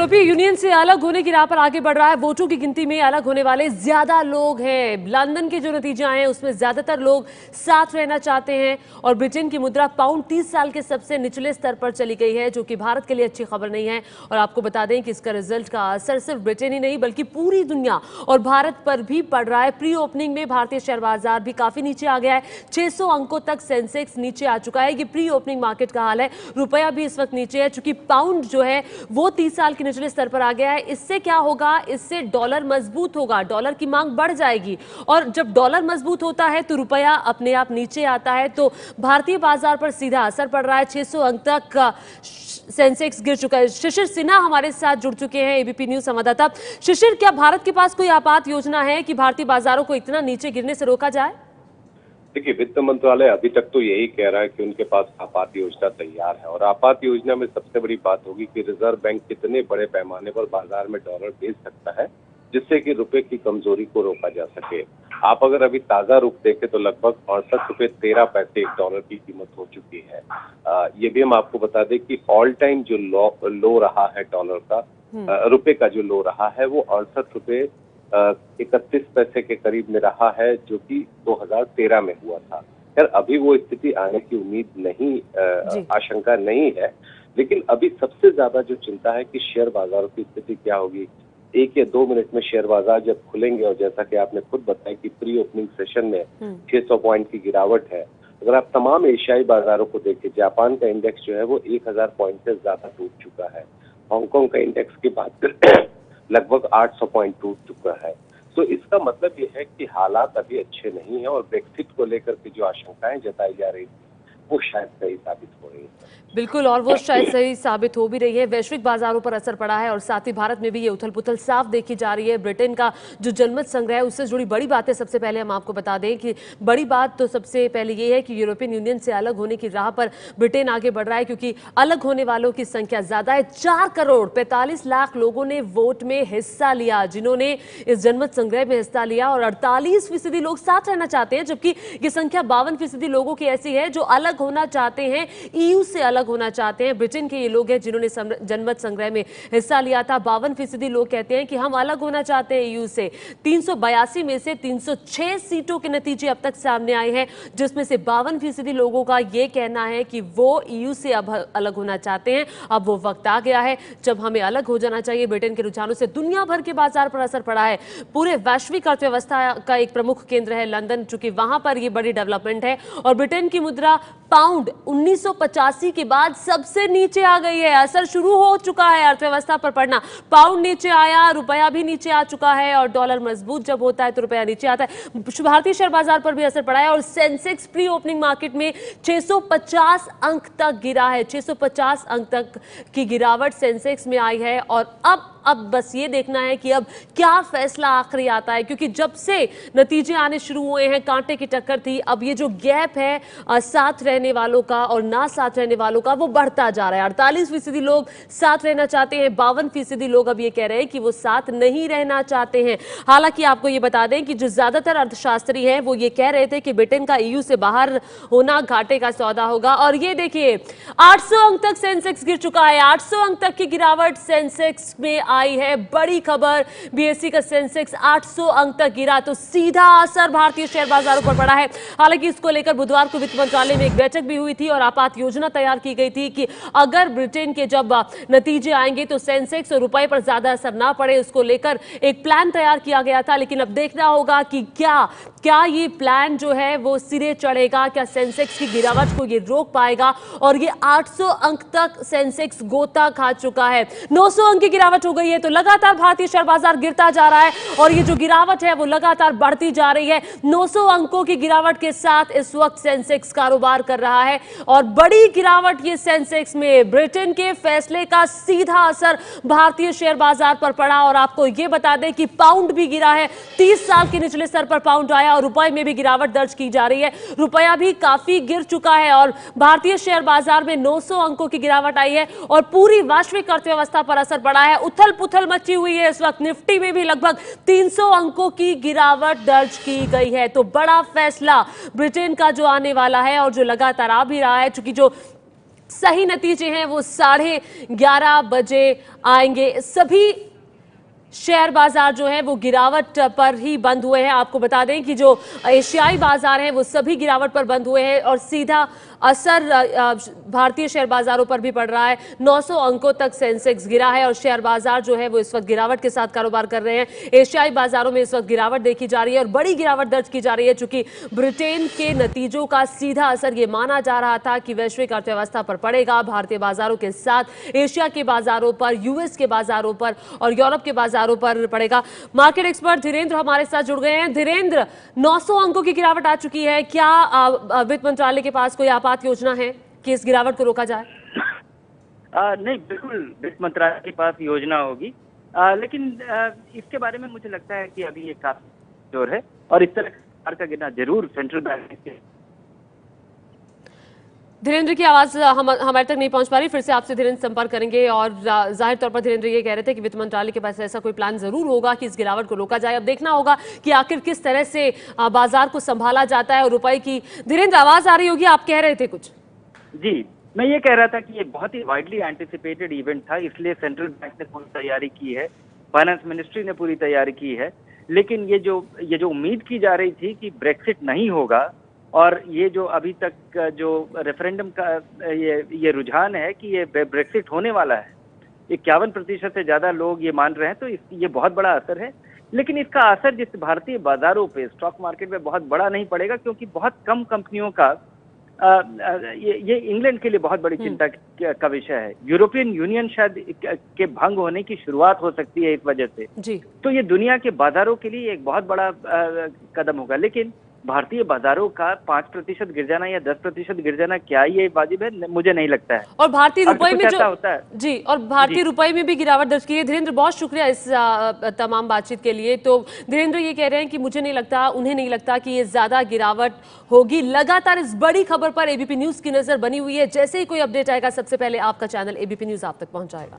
यूरोपीय यूनियन से अलग होने की राह पर आगे बढ़ रहा है। वोटों की गिनती में अलग होने वाले ज्यादा लोग हैं। लंदन के जो नतीजे आए हैं उसमें ज्यादातर लोग साथ रहना चाहते हैं और ब्रिटेन की मुद्रा पाउंड 30 साल के सबसे निचले स्तर पर चली गई है, जो कि भारत के लिए अच्छी खबर नहीं है। और आपको बता दें कि इसका रिजल्ट का असर सिर्फ ब्रिटेन ही नहीं बल्कि पूरी दुनिया और भारत पर भी पड़ रहा है। प्री ओपनिंग में भारतीय शेयर बाजार भी काफी नीचे आ गया है। 600 अंकों तक सेंसेक्स नीचे आ चुका है। ये प्री ओपनिंग मार्केट का हाल है। रुपया भी इस वक्त नीचे है, चूंकि पाउंड जो है वो 30 साल के निचले स्तर पर आ गया है। इससे क्या होगा? इससे डॉलर मजबूत होगा, डॉलर की मांग बढ़ जाएगी और जब डॉलर मजबूत होता है तो रुपया अपने आप नीचे आता है। तो भारतीय बाजार पर सीधा असर पड़ रहा है। 600 अंक तक का सेंसेक्स गिर चुका है। शिशिर सिन्हा हमारे साथ जुड़ चुके हैं, एबीपी न्यूज संवाददाता। शिशिर, क्या भारत के पास कोई आपात योजना है कि भारतीय बाजारों को इतना नीचे गिरने से रोका जाए? देखिए, वित्त मंत्रालय अभी तक तो यही कह रहा है कि उनके पास आपात योजना तैयार है और आपात योजना में सबसे बड़ी बात होगी कि रिजर्व बैंक कितने बड़े पैमाने पर बाजार में डॉलर बेच सकता है जिससे कि रुपए की कमजोरी को रोका जा सके। आप अगर अभी ताजा रुख देखें तो लगभग 68 रुपए 13 पैसे एक डॉलर की कीमत हो चुकी है। ये भी हम आपको बता दें कि ऑल टाइम जो लो रहा है डॉलर का, रुपए का जो लो रहा है वो 68 रुपए 31 पैसे के करीब में रहा है, जो कि 2013 में हुआ था। खैर, अभी वो स्थिति आने की उम्मीद नहीं, आशंका नहीं है, लेकिन अभी सबसे ज्यादा जो चिंता है कि शेयर बाजारों की स्थिति क्या होगी। 1 या 2 मिनट में शेयर बाजार जब खुलेंगे और जैसा कि आपने खुद बताया कि प्री ओपनिंग सेशन में 600 पॉइंट की गिरावट है। अगर आप तमाम एशियाई बाजारों को देखें, जापान का इंडेक्स जो है वो 1000 पॉइंट से ज्यादा टूट चुका है। हांगकांग का इंडेक्स की बात करें लगभग 800 पॉइंट टूट चुका है। तो इसका मतलब ये है कि हालात अभी अच्छे नहीं है और ब्रेक्सिट को लेकर के जो आशंकाएं जताई जा रही थी वो शायद सही साबित हो रही है। बिल्कुल, और वो शायद सही साबित हो भी रही है। वैश्विक बाजारों पर असर पड़ा है और साथ ही भारत में भी ये उथल पुथल साफ देखी जा रही है। ब्रिटेन का जो जनमत संग्रह है उससे जुड़ी बड़ी बातें सबसे पहले हम आपको बता दें कि बड़ी बात तो सबसे पहले ये है कि यूरोपियन यूनियन से अलग होने की राह पर ब्रिटेन आगे बढ़ रहा है, क्योंकि अलग होने वालों की संख्या ज्यादा है। 4 करोड़ 45 लाख लोगों ने वोट में हिस्सा लिया, जिन्होंने इस जनमत संग्रह में हिस्सा लिया, और 48% लोग साथ रहना चाहते हैं, जबकि ये संख्या 52% लोगों की ऐसी है जो अलग होना चाहते हैं, ईयू से अलग होना चाहते हैं। ब्रिटेन के ये लोग हैं जिन्होंने जनमत संग्रह में हिस्सा लिया था। 52% लोग कहते हैं कि हम अलग होना चाहते हैं ईयू से। 382 में से 306 सीटों के नतीजे अब तक सामने आए हैं, जिसमें से 52% लोगों का यह कहना है कि वो ईयू से अब अलग होना चाहते हैं। अब वो वक्त आ गया है जब हमें अलग हो जाना चाहिए। ब्रिटेन के रुझानों से दुनिया भर के बाजार पर असर पड़ा है। पूरे वैश्विक अर्थव्यवस्था का एक प्रमुख केंद्र है लंदन, चूंकि वहां पर यह बड़ी डेवलपमेंट है। और ब्रिटेन की मुद्रा पाउंड 1985 के बाद सबसे नीचे आ गई है। असर शुरू हो चुका है अर्थव्यवस्था पर पड़ना। पाउंड नीचे आया, रुपया भी नीचे आ चुका है, और डॉलर मजबूत जब होता है तो रुपया नीचे आता है। भारतीय शेयर बाजार पर भी असर पड़ा है और सेंसेक्स प्री ओपनिंग मार्केट में 650 अंक तक गिरा है। 650 अंक तक की गिरावट सेंसेक्स में आई है। और अब बस ये देखना है कि अब क्या फैसला आखिरी आता है, क्योंकि जब से नतीजे आने शुरू हुए हैं कांटे की टक्कर थी। अब ये जो गैप है साथ रहने वालों का और ना साथ रहने वालों का, वो बढ़ता जा रहा है। 48% लोग साथ रहना चाहते हैं, 52% लोग अब ये कह रहे हैं कि वो साथ नहीं रहना चाहते हैं। हालांकि आपको ये बता दें कि जो ज्यादातर अर्थशास्त्री हैं वो ये कह रहे थे कि ब्रिटेन का ईयू से बाहर होना घाटे का सौदा होगा। और ये देखिए, 800 अंक तक सेंसेक्स गिर चुका है। 800 अंक तक की गिरावट सेंसेक्स में आई है। बड़ी खबर, बीएसई का सेंसेक्स 800 अंक तक गिरा तो सीधा असर भारतीय शेयर बाजारों पर पड़ा है। हालांकि इसको लेकर बुधवार को वित्त मंत्रालय में एक बैठक भी हुई थी और आपात योजना तैयार की गई थी कि अगर ब्रिटेन के जब नतीजे आएंगे तो सेंसेक्स और रुपए पर ज्यादा असर ना पड़े, उसको लेकर एक प्लान तैयार किया गया था। लेकिन अब देखना होगा कि क्या ये प्लान जो है वो सिरे चढ़ेगा, क्या सेंसेक्स की गिरावट को ये रोक पाएगा। और ये 800 अंक तक सेंसेक्स गोता खा चुका है। 900 अंक की गिरावट हो गई है, तो लगातार भारतीय शेयर बाजार गिरता जा रहा है और ये जो गिरावट है वो लगातार बढ़ती जा रही है। 900 अंकों की गिरावट के साथ इस वक्त सेंसेक्स कारोबार कर रहा है और बड़ी गिरावट ये सेंसेक्स में। ब्रिटेन के फैसले का सीधा असर भारतीय शेयर बाजार पर पड़ा। और आपको ये बता दें कि पाउंड भी गिरा है। 30 साल के निचले स्तर पर पाउंड आया और रुपए में भी गिरावट दर्ज की जा रही है। रुपया भी काफी गिर चुका है और भारतीय शेयर बाजार में 900 अंकों की गिरावट आई है और पूरी वैश्विक अर्थव्यवस्था पर असर पड़ा है। उथल पुथल मची हुई है इस वक्त। निफ्टी में भी लगभग 300 अंकों की गिरावट दर्ज की गई है। तो बड़ा फैसला ब्रिटेन का जो आने वाला है और जो लगातार आ भी रहा है, चूंकि जो सही नतीजे हैं वो 11:30 बजे आएंगे। सभी शेयर बाजार जो है वो गिरावट पर ही बंद हुए हैं। आपको बता दें कि जो एशियाई बाजार हैं वो सभी गिरावट पर बंद हुए हैं और सीधा असर भारतीय शेयर बाजारों पर भी पड़ रहा है। 900 अंकों तक सेंसेक्स गिरा है और शेयर बाजार जो है वो इस वक्त गिरावट के साथ कारोबार कर रहे हैं। एशियाई बाजारों में इस वक्त गिरावट देखी जा रही है और बड़ी गिरावट दर्ज की जा रही है, चूंकि ब्रिटेन के नतीजों का सीधा असर ये माना जा रहा था कि वैश्विक अर्थव्यवस्था पर पड़ेगा। भारतीय बाजारों के साथ एशिया के बाजारों पर, यूएस के बाजारों पर और यूरोप के बाजारों पर पड़ेगा। मार्केट एक्सपर्ट धीरेन्द्र हमारे साथ जुड़ गए हैं। धीरेन्द्र, 900 अंकों की गिरावट आ चुकी है। क्या वित्त मंत्रालय के पास कोई आपात योजना है कि इस गिरावट को रोका जाए? नहीं, बिल्कुल वित्त मंत्रालय के पास योजना होगी, लेकिन इसके बारे में मुझे लगता है कि अभी ये काफी जोर है और इस तरह का गिरना जरूर सेंट्रल बैंक के। धीरेन्द्र की आवाज हमारे तक नहीं पहुंच पा रही, फिर से आपसे धीरेन्द्र संपर्क करेंगे। और जाहिर तौर पर धीरेन्द्र ये कह रहे थे कि वित्त मंत्रालय के पास ऐसा कोई प्लान जरूर होगा कि इस गिरावट को रोका जाए। अब देखना होगा कि आखिर किस तरह से बाजार को संभाला जाता है और रुपए की। धीरेन्द्र, आवाज आ रही होगी, आप कह रहे थे कुछ। जी, मैं ये कह रहा था कि ये बहुत ही वाइडली एंटिसिपेटेड इवेंट था, इसलिए सेंट्रल बैंक ने पूरी तैयारी की है, फाइनेंस मिनिस्ट्री ने पूरी तैयारी की है। लेकिन ये जो उम्मीद की जा रही थी कि ब्रेक्सिट नहीं होगा और ये जो अभी तक जो रेफरेंडम का ये रुझान है कि ये ब्रेक्सिट होने वाला है, 51% से ज्यादा लोग ये मान रहे हैं, तो ये बहुत बड़ा असर है। लेकिन इसका असर जिस भारतीय बाजारों पे, स्टॉक मार्केट में बहुत बड़ा नहीं पड़ेगा, क्योंकि बहुत कम कंपनियों का ये इंग्लैंड के लिए बहुत बड़ी चिंता का विषय है। यूरोपियन यूनियन शायद के भंग होने की शुरुआत हो सकती है इस वजह से जी। तो ये दुनिया के बाजारों के लिए एक बहुत बड़ा कदम होगा। लेकिन भारतीय बाजारों का 5% गिर जाना या 10% गिर जाना, क्या ये वाजिब है? मुझे नहीं लगता है। और भारतीय रुपए में जो होता है जी, और भारतीय रुपए में भी गिरावट दर्ज की है। धीरेन्द्र, बहुत शुक्रिया इस तमाम बातचीत के लिए। तो धीरेन्द्र ये कह रहे हैं कि मुझे नहीं लगता, उन्हें नहीं लगता कि ये ज्यादा गिरावट होगी। लगातार इस बड़ी खबर पर एबीपी न्यूज की नजर बनी हुई है। जैसे ही कोई अपडेट आएगा सबसे पहले आपका चैनल एबीपी न्यूज आप तक पहुंचाएगा।